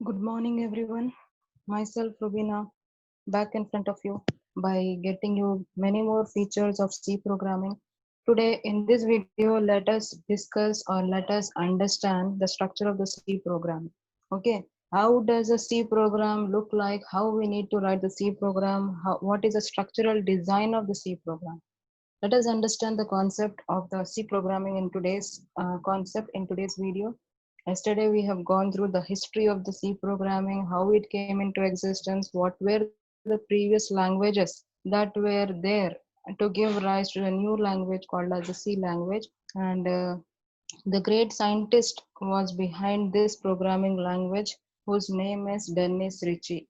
Good morning, everyone. Myself, Rubina, back in front of you by getting you many more features of C programming. Today, in this video, let us discuss or let us understand the structure of the C program. Okay, how does a C program look like? How we need to write the C program? What is the structural design of the C program? Let us understand the concept of the C programming in today's video. Yesterday we have gone through the history of the C programming, how it came into existence, what were the previous languages that were there to give rise to a new language called as the C language. And the great scientist was behind this programming language, whose name is Dennis Ritchie.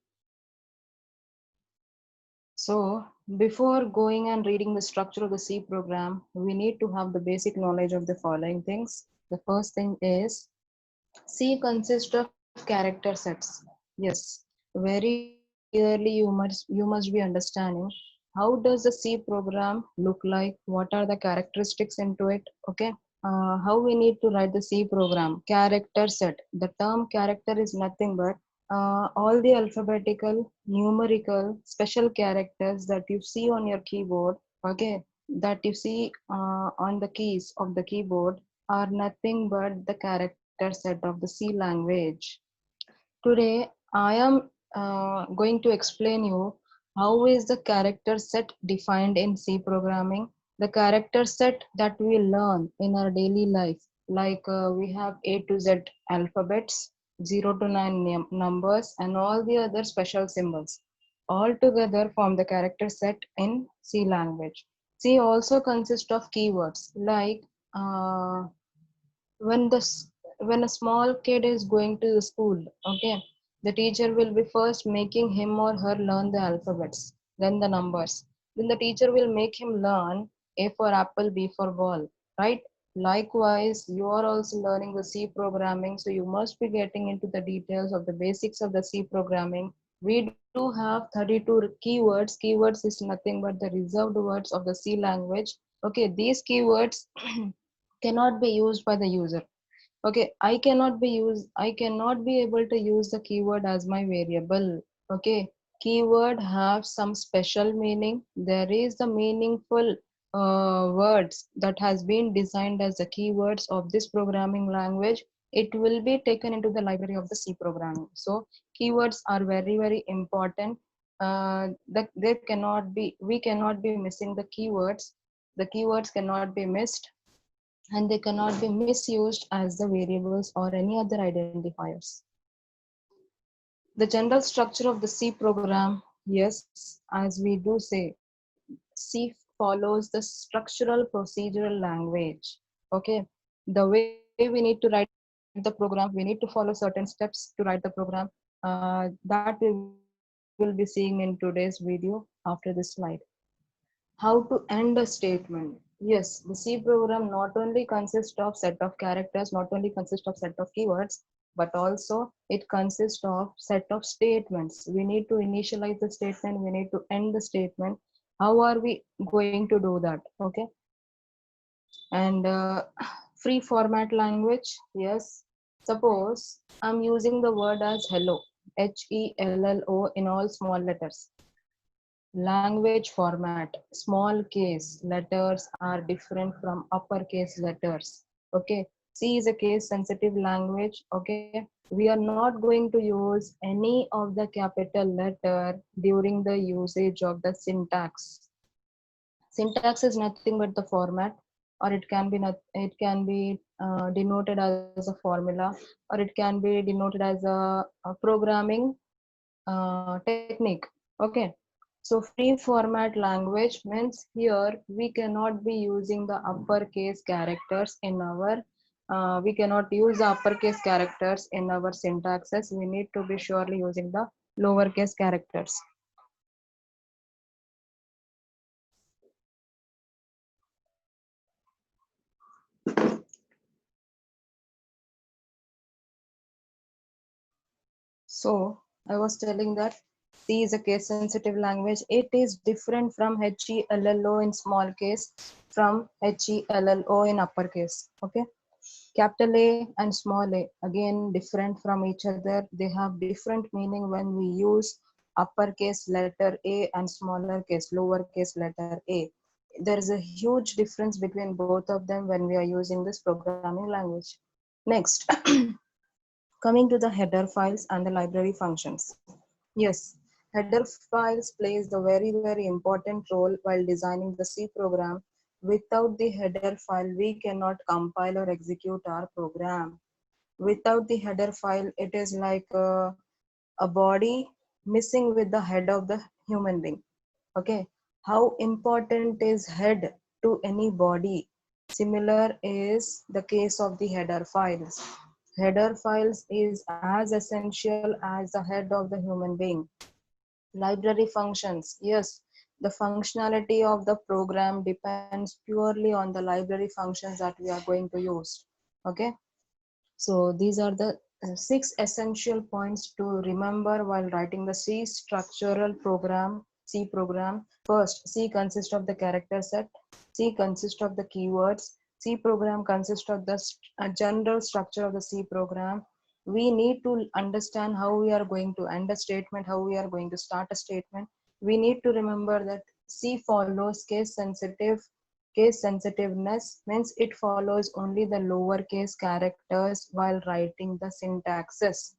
So, before going and reading the structure of the C program, we need to have the basic knowledge of the following things. The first thing is C consists of character sets. Yes, very clearly you must be understanding how does the C program look like, what are the characteristics into it, okay? How we need to write the C program. Character set. The term character is nothing but all the alphabetical, numerical, special characters that you see on your keyboard, okay, that you see on the keys of the keyboard are nothing but the character set of the C language. Today, I am going to explain you how is the character set defined in C programming. The character set that we learn in our daily life, like we have A to Z alphabets, 0 to 9 numbers, and all the other special symbols. All together form the character set in C language. C also consists of keywords like uh, when when a small kid is going to the school, okay, the teacher will be first making him or her learn the alphabets, then the numbers, then the teacher will make him learn A for apple, B for ball, right? Likewise, you are also learning the C programming, so you must be getting into the details of the basics of the C programming. We do have 32 keywords is nothing but the reserved words of the C language. Okay, these keywords cannot be used by the user. Okay, I cannot be able to use the keyword as my variable. Okay, keyword have some special meaning. There is the meaningful words that has been designed as the keywords of this programming language. It will be taken into the library of the C programming. So keywords are very important. That there cannot be we cannot be missing the keywords. The keywords cannot be missed, and they cannot be misused as the variables or any other identifiers. The general structure of the C program, yes, as we do say, C follows the structural procedural language. Okay, the way we need to write the program, we need to follow certain steps to write the program. That we will be seeing in today's video after this slide. How to end a statement. Yes, the C program not only consists of set of characters, not only consists of set of keywords, but also it consists of set of statements. We need to initialize the statement, we need to end the statement. How are we going to do that? Okay. And free format language. Yes, suppose I'm using the word as hello, HELLO in all small letters. Language format, small case letters are different from uppercase letters. Okay, C is a case sensitive language. Okay, we are not going to use any of the capital letter during the usage of the syntax. Syntax is nothing but the format, or it can be not, it can be denoted as a formula, or it can be denoted as a programming technique. Okay, so free format language means here we cannot be using the uppercase characters in our we cannot use the uppercase characters in our syntaxes. We need to be surely using the lowercase characters. So I was telling that C is a case sensitive language. It is different from HELLO in small case from HELLO in uppercase. Okay. Capital A and small a, again different from each other. They have different meaning when we use uppercase letter A and smaller case, lowercase letter A. There is a huge difference between both of them when we are using this programming language. Next, coming to the header files and the library functions. Yes, header files plays the very important role while designing the C program. Without the header file, we cannot compile or execute our program. Without the header file, it is like a body missing with the head of the human being. Okay, how important is head to any body? Similar is the case of the header files. Header files is as essential as the head of the human being. Library functions, yes, the functionality of the program depends purely on the library functions that we are going to use. Okay, so these are the six essential points to remember while writing the C structural program, C program. First, C consists of the character set, C consists of the keywords, C program consists of the general structure of the C program. We need to understand how we are going to end a statement, how we are going to start a statement. We need to remember that C follows case sensitiveness means it follows only the lowercase characters while writing the syntaxes.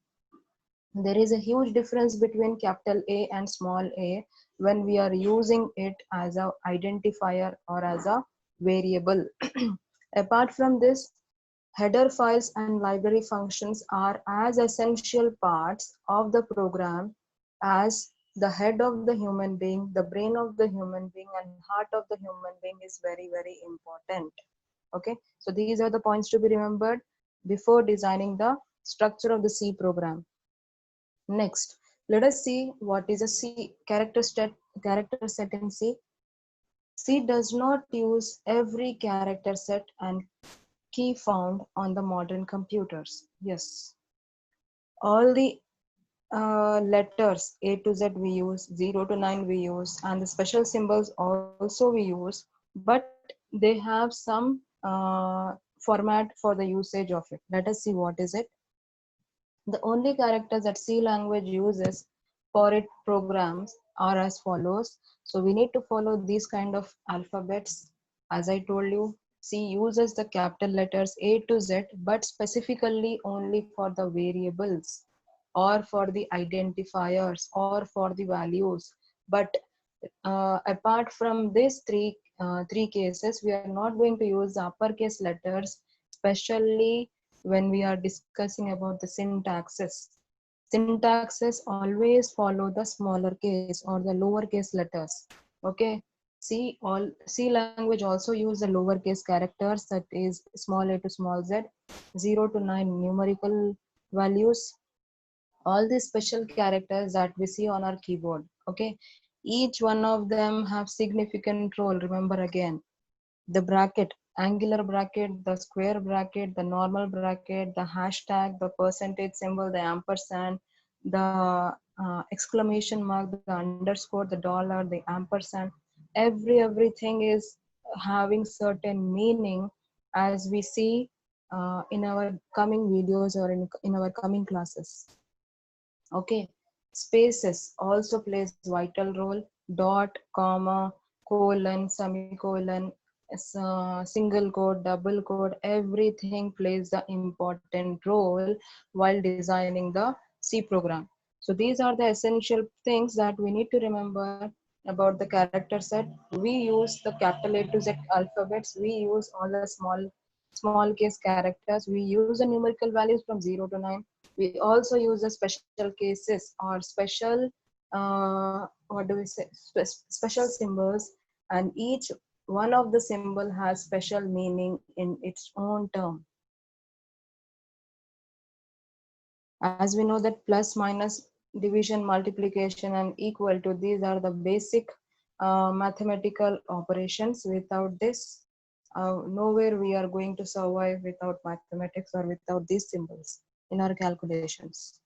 There is a huge difference between capital A and small a when we are using it as a identifier or as a variable. Apart from this, header files and library functions are as essential parts of the program as the head of the human being, the brain of the human being, and heart of the human being is very important. Okay, so these are the points to be remembered before designing the structure of the C program. Next, let us see what is a C character set in C. C does not use every character set and key found on the modern computers. Yes, all the letters A to Z we use, 0 to 9 we use, and the special symbols also we use, but they have some format for the usage of it. Let us see what is it. The only characters that C language uses for its programs are as follows. So we need to follow these kind of alphabets. As I told you, C uses the capital letters A to Z, but specifically only for the variables or for the identifiers or for the values. But apart from these three cases, we are not going to use the uppercase letters, especially when we are discussing about the syntaxes. Syntaxes always follow the smaller case or the lowercase letters. Okay, C language also use the lowercase characters, that is small a to small z, 0 to 9 numerical values, all these special characters that we see on our keyboard. Okay, each one of them have significant role. Remember again, the bracket, angular bracket, the square bracket, the normal bracket, the hashtag, the percentage symbol, the ampersand, the exclamation mark, the underscore, the dollar, the ampersand, everything is having certain meaning, as we see in our coming videos or in our coming classes. Okay, spaces also plays vital role. Dot, comma, colon, semicolon, single quote, double quote, everything plays the important role while designing the C program. So these are the essential things that we need to remember about the character set. We use the capital A to Z alphabets. We use all the small case characters. We use the numerical values from 0 to 9. We also use the special cases or special what do we say, special symbols, and each one of the symbol has special meaning in its own term. As we know that plus, minus, division, multiplication, and equal to, these are the basic mathematical operations. Without this, nowhere we are going to survive without mathematics or without these symbols in our calculations.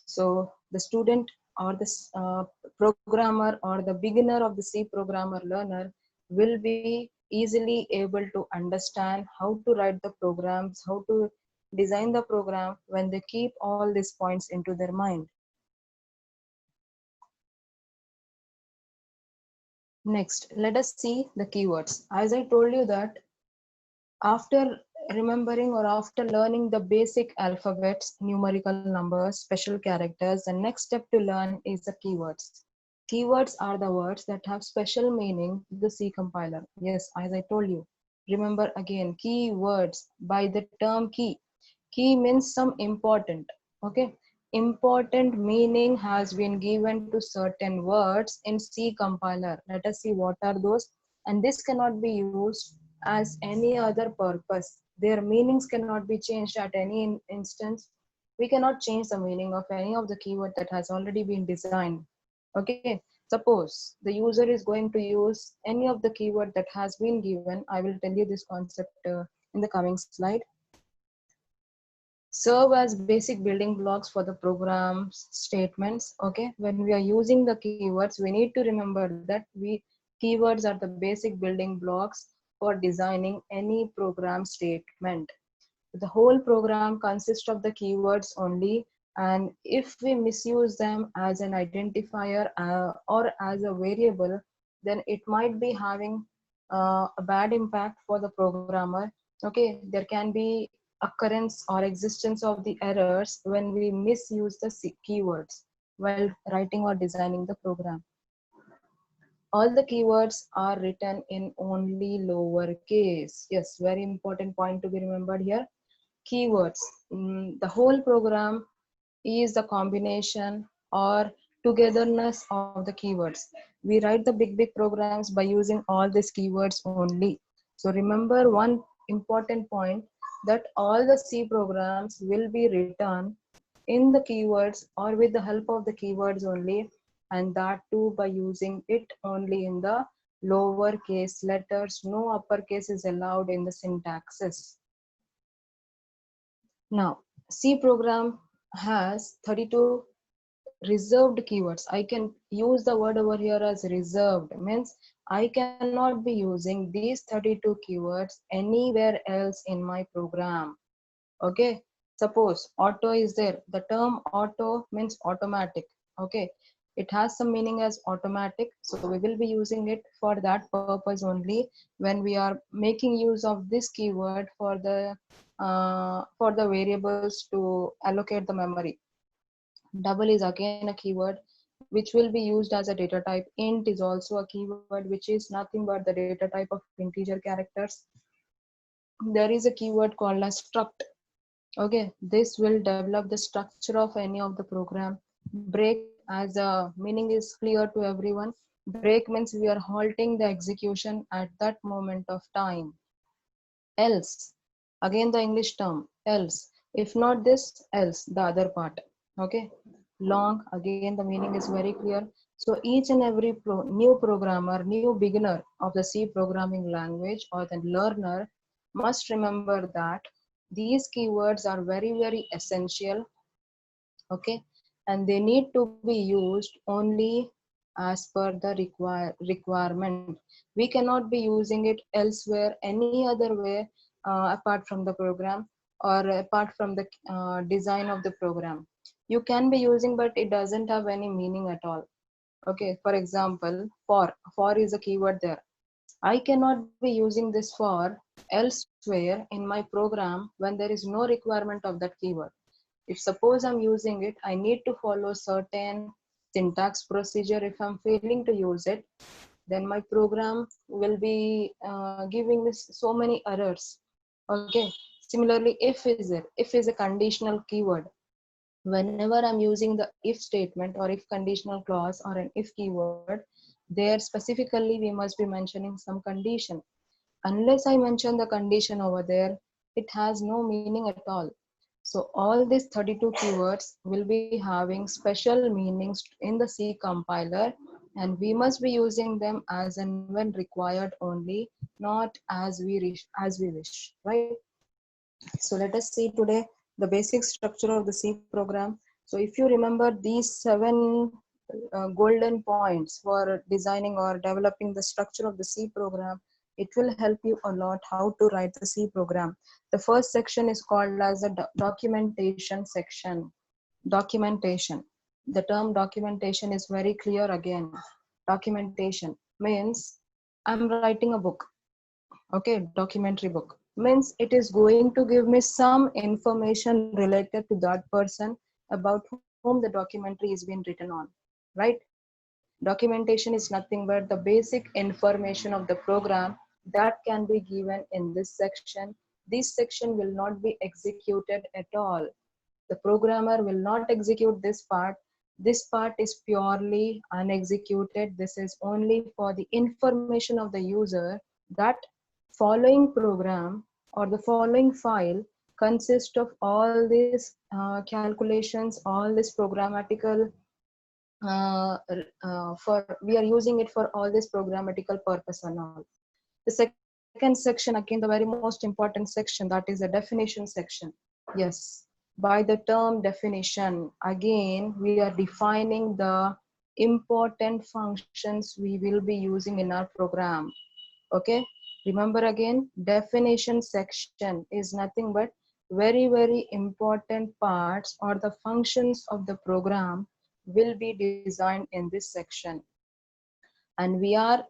So the student or the programmer or the beginner of the C programmer learner will be easily able to understand how to write the programs, how to design the program when they keep all these points into their mind. Next, let us see the keywords. As I told you that after remembering or after learning the basic alphabets, numerical numbers, special characters, the next step to learn is the keywords. Keywords are the words that have special meaning to the C compiler. Yes, as I told you. Remember again, keywords by the term key. Key means some important. Okay. Important meaning has been given to certain words in C compiler. Let us see what are those. And this cannot be used as any other purpose. Their meanings cannot be changed at any instance. We cannot change the meaning of any of the keyword that has already been designed. Okay, suppose the user is going to use any of the keyword that has been given. I will tell you this concept in the coming slide. Serve as basic building blocks for the program's statements. Okay, when we are using the keywords, we need to remember that keywords are the basic building blocks for designing any program statement. The whole program consists of the keywords only, and if we misuse them as an identifier or as a variable, then it might be having a bad impact for the programmer. Okay, there can be occurrence or existence of the errors when we misuse the keywords while writing or designing the program. All the keywords are written in only lowercase. Yes, very important point to be remembered here. Keywords. The whole program is the combination or togetherness of the keywords. We write the big programs by using all these keywords only. So remember one important point, that all the C programs will be written in the keywords or with the help of the keywords only, and that too by using it only in the lower case letters. No uppercase is allowed in the syntaxes. Now, C program has 32 reserved keywords. I can use the word over here as reserved, means I cannot be using these 32 keywords anywhere else in my program. Okay, suppose auto is there. The term auto means automatic. Okay, it has some meaning as automatic, so we will be using it for that purpose only when we are making use of this keyword for the variables to allocate the memory. Double is again a keyword which will be used as a data type. Int is also a keyword which is nothing but the data type of integer characters. There is a keyword called as struct. Okay, this will develop the structure of any of the program. Break, as the meaning is clear to everyone, break means we are halting the execution at that moment of time. Else, again the English term, else. If not this, else, the other part. Okay, long, again the meaning is very clear. So each and every new programmer, new beginner of the C programming language or the learner must remember that these keywords are very essential. Okay, and they need to be used only as per the requirement. We cannot be using it elsewhere any other way apart from the program or apart from the design of the program. You can be using, but it doesn't have any meaning at all. Okay, for example, for is a keyword there. I cannot be using this for elsewhere in my program when there is no requirement of that keyword. If suppose I'm using it, I need to follow certain syntax procedure. If I'm failing to use it, then my program will be giving me so many errors. Okay. Similarly, if is a conditional keyword. Whenever I'm using the if statement or if conditional clause or an if keyword, there specifically we must be mentioning some condition. Unless I mention the condition over there, it has no meaning at all. So all these 32 keywords will be having special meanings in the C compiler, and we must be using them as and when required only, not as we wish, right? So let us see today the basic structure of the C program. So if you remember these 7 golden points for designing or developing the structure of the C program, It will help you a lot how to write the C program. The first section is called as the documentation section. Documentation. The term documentation is very clear again. Documentation means I'm writing a book. Okay, documentary book means it is going to give me some information related to that person about whom the documentary is being written on, right? Documentation is nothing but the basic information of the program that can be given in this section. This section will not be executed at all. The programmer will not execute this part. This part is purely unexecuted. This is only for the information of the user that following program or the following file consists of all these calculations, all this programmatical for we are using it for all this programmatical purpose and all. The second section, again, the very most important section, that is the definition section. Yes, by the term definition, again, we are defining the important functions we will be using in our program. Okay, remember again, definition section is nothing but very, very important parts or the functions of the program will be designed in this section. And we are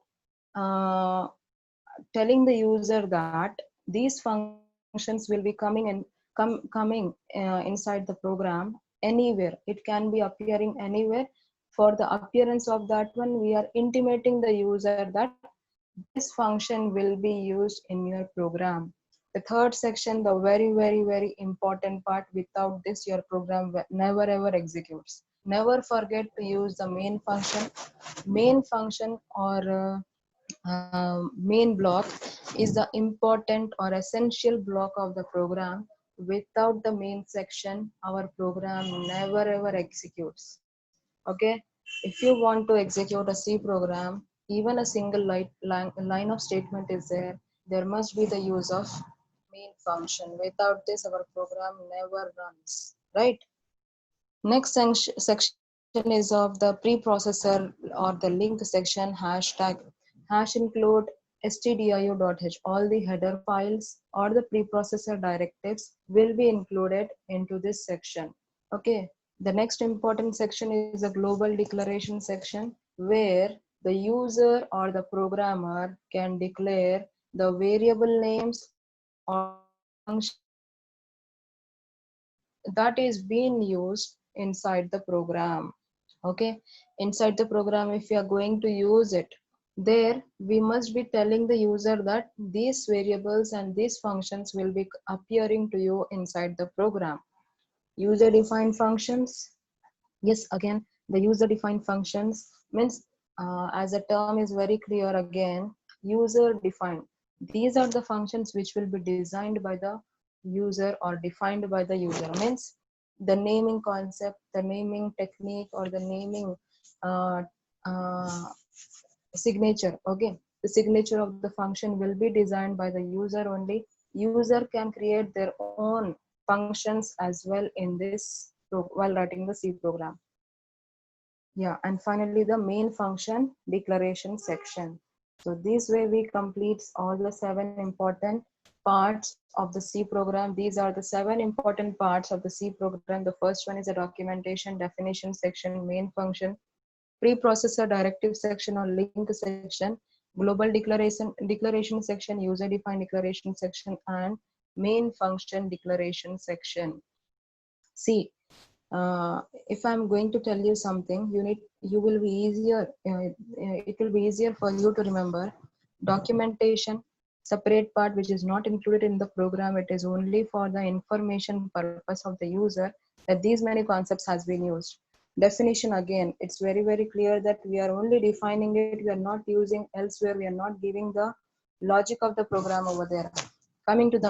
uh, telling the user that these functions will be coming inside the program anywhere. It can be appearing anywhere. For the appearance of that one, we are intimating the user that this function will be used in your program. The third section, the very, very, very important part, without this, your program never ever executes. Never forget to use the main function. Main function or main block is the important or essential block of the program. Without the main section, our program never ever executes. Okay, if you want to execute a C program, even a single line of statement is there, there must be the use of main function. Without this, our program never runs, right? Next section is of the preprocessor or the link section. Hashtag hash include stdio.h. All the header files or the preprocessor directives will be included into this section. Okay, the next important section is a global declaration section where the user or the programmer can declare the variable names or the function that is being used inside the program. Okay, inside the program, if we are going to use it, there we must be telling the user that these variables and these functions will be appearing to you inside the program. User defined functions. Yes, again, the user defined functions means as the term is very clear again, user defined. These are the functions which will be designed by the user or defined by the user. Means the naming concept, the naming technique, or the naming uh, uh, signature. Okay, the signature of the function will be designed by the user only. User can create their own functions as well in this while writing the C program. Yeah, and finally the main function declaration section. So this way we complete all the 7 important parts of the C program. These are the 7 important parts of the C program. The first one is the documentation, definition section, main function, preprocessor directive section or link section, global declaration section, user defined declaration section, and main function declaration section. See, if I'm going to tell you something, you will be easier. It will be easier for you to remember. Documentation, separate part which is not included in the program. It is only for the information purpose of the user that these many concepts has been used. Definition, again, it's very, very clear that we are only defining it. We are not using elsewhere. We are not giving the logic of the program over there. Coming to the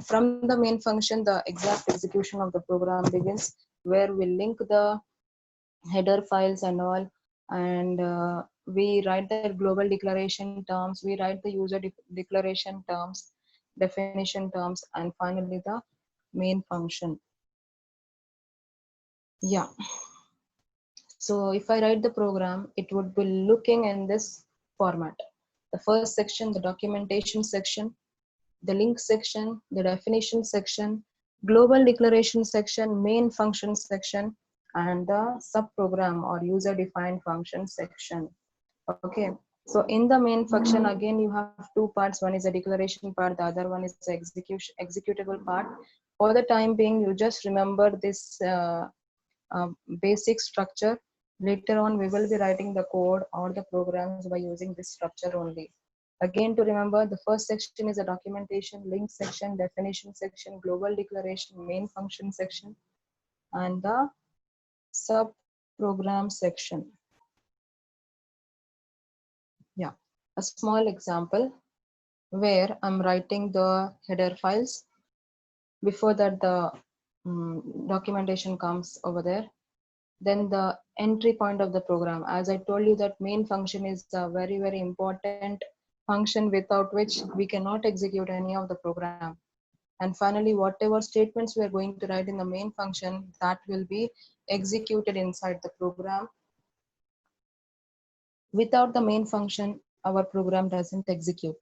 from the main function, the exact execution of the program begins, where we link the header files and all, and we write the global declaration terms, we write the user declaration terms, definition terms, and finally the main function. Yeah, so if I write the program, it would be looking in this format. The first section, the documentation section, the link section, the definition section, global declaration section, main function section, and the subprogram or user defined function section. Okay, so in the main function, again, you have two parts. One is a declaration part, the other one is the executable part. For the time being, you just remember this basic structure. Later on, we will be writing the code or the programs by using this structure only. Again, to remember, the first section is a documentation, link section, definition section, global declaration, main function section, and the sub program section. Yeah, a small example where I'm writing the header files. Before that, the documentation comes over there. Then the entry point of the program. As I told you, that main function is a very, very important function without which we cannot execute any of the program. And finally, whatever statements we are going to write in the main function, that will be executed inside the program. Without the main function, our program doesn't execute.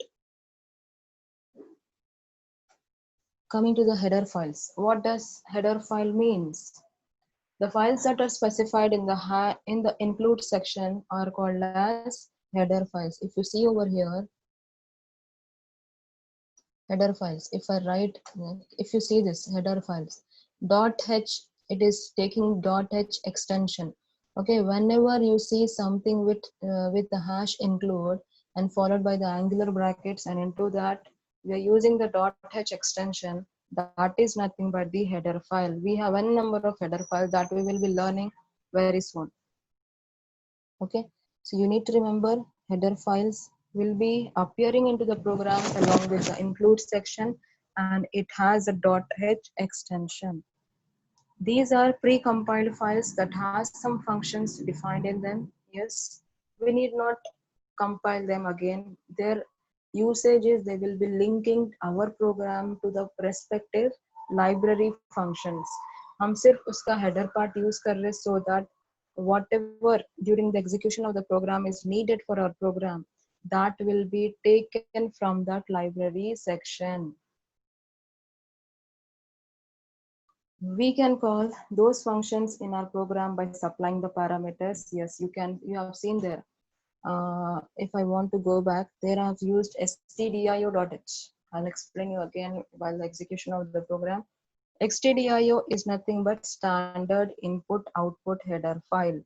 Coming to the header files. What does header file means? The files that are specified in the include section are called as header files. If you see over here, header files. If you see this header files, .h, it is taking .h extension. Okay, whenever you see something with the hash include and followed by the angular brackets, and into that we are using the .h extension, that is nothing but the header file. We have n number of header files that we will be learning very soon. Okay, so you need to remember header files will be appearing into the program along with the include section, and it has a .h extension. These are pre-compiled files that has some functions defined in them. Yes, we need not compile them again. Their usage is they will be linking our program to the respective library functions. हम सिर्फ उसका header part use कर रहे so that whatever during the execution of the program is needed for our program, that will be taken from that library section. We can call those functions in our program by supplying the parameters. Yes, you have seen there. If I want to go back, there I've used stdio.h. I'll explain you again while the execution of the program. Stdio is nothing but standard input output header file.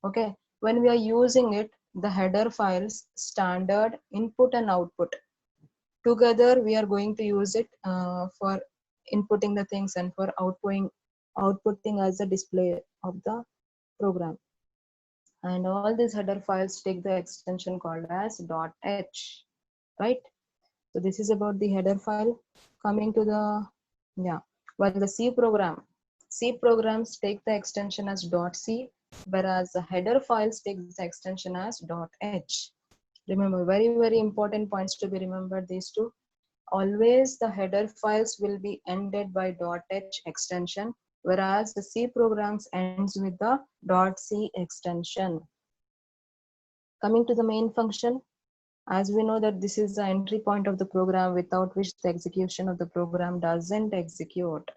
Okay, when we are using it, the header files, standard input and output, together we are going to use it for inputting the things and for outputting as a display of the program. And all these header files take the extension called as .h, right? So this is about the header file. Coming to the, well, the C programs take the extension as .c, whereas the header files take the extension as .h. Remember, very, very important points to be remembered, these two. Always the header files will be ended by .h extension, whereas the C programs ends with the .c extension. Coming to the main function, as we know that this is the entry point of the program without which the execution of the program doesn't execute.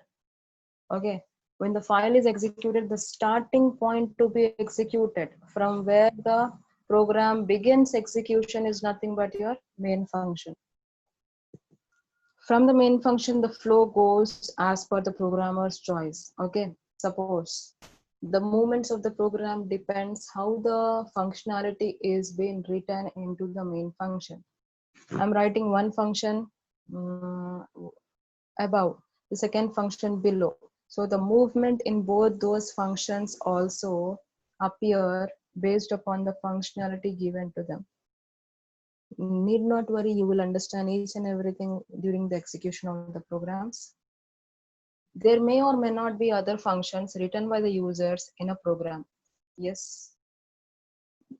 Okay, when the file is executed, the starting point to be executed from where the program begins execution is nothing but your main function. From the main function, the flow goes as per the programmer's choice. Okay, suppose the movements of the program depends how the functionality is being written into the main function. I'm writing one function above, the second function below. So the movement in both those functions also appear based upon the functionality given to them. Need not worry, you will understand each and everything during the execution of the programs. There may or may not be other functions written by the users in a program. Yes,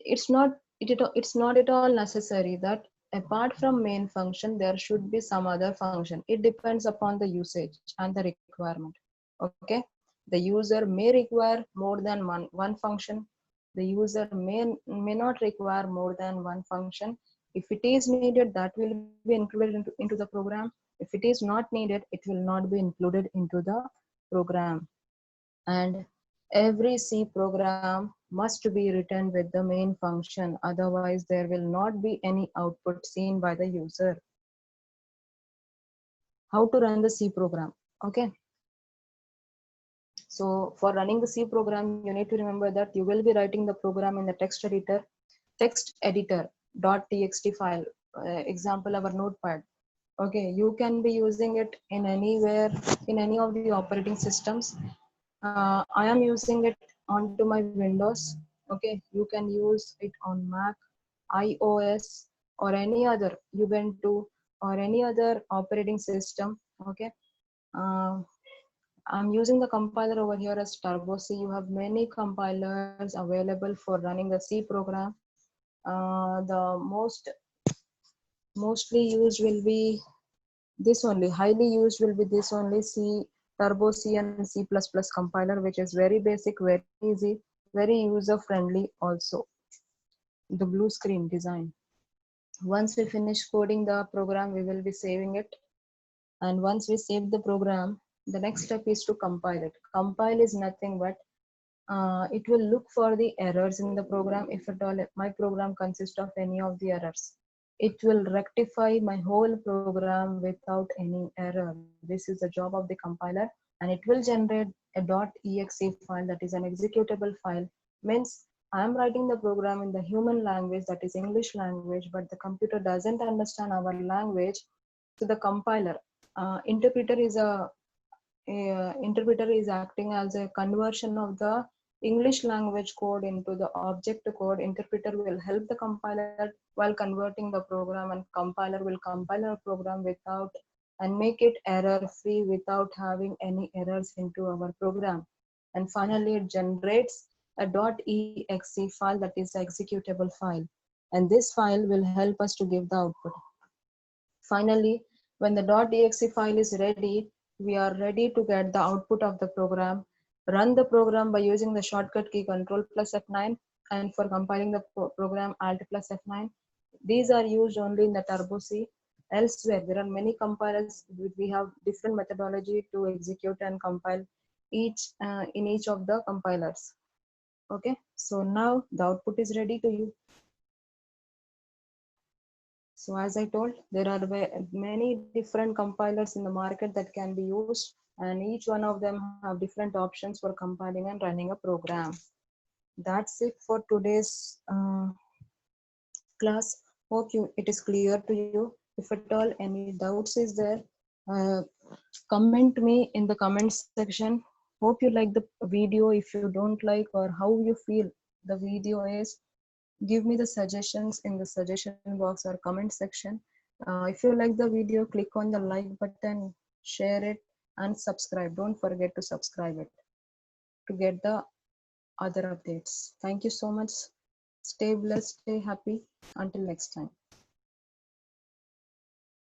it's not at all necessary that apart from main function there should be some other function. It depends upon the usage and the requirement. Okay, the user may require more than one function. The user may not require more than one function. If it is needed, that will be included into the program. If it is not needed, it will not be included into the program. And every C program must be written with the main function, otherwise there will not be any output seen by the user. How to run the C program? Okay. So for running the C program, you need to remember that you will be writing the program in the text editor .txt file. Example, our notepad. Okay, you can be using it in anywhere, in any of the operating systems. I am using it onto my Windows. Okay, you can use it on Mac, iOS, or any other Ubuntu or any other operating system. Okay, uh, I'm using the compiler over here as Turbo C. You have many compilers available for running the C program. The mostly used will be this only, highly used will be this only, C, Turbo C and C++ compiler, which is very basic, very easy, very user friendly also. The blue screen design. Once we finish coding the program, we will be saving it. And once we save the program, the next step is to compile it. Compile is nothing but it will look for the errors in the program. If at all my program consists of any of the errors, it will rectify my whole program without any error. This is the job of the compiler, and it will generate a .exe file, that is an executable file. Means I am writing the program in the human language, that is English language, but the computer doesn't understand our language. So the compiler, interpreter is acting as a conversion of the English language code into the object code. Interpreter will help the compiler while converting the program, and compiler will compile our program without and make it error free without having any errors into our program. And finally, it generates a .exe file, that is the executable file. And this file will help us to give the output. Finally, when the .exe file is ready, we are ready to get the output of the program. Run the program by using the shortcut key Ctrl plus F9, and for compiling the program Alt plus F9. These are used only in the Turbo C. Elsewhere, there are many compilers. We have different methodology to execute and compile in each of the compilers. Okay, so now the output is ready to you. So as I told, there are many different compilers in the market that can be used, and each one of them have different options for compiling and running a program. That's it for today's class. Hope it is clear to you. If at all any doubts is there, uh, comment me in the comments section. Hope you like the video. If you don't like or how you feel the video is, give me the suggestions in the suggestion box or comment section. If you like the video, click on the like button, share it, and subscribe. Don't forget to subscribe it to get the other updates. Thank you so much. Stay blessed, stay happy. Until next time.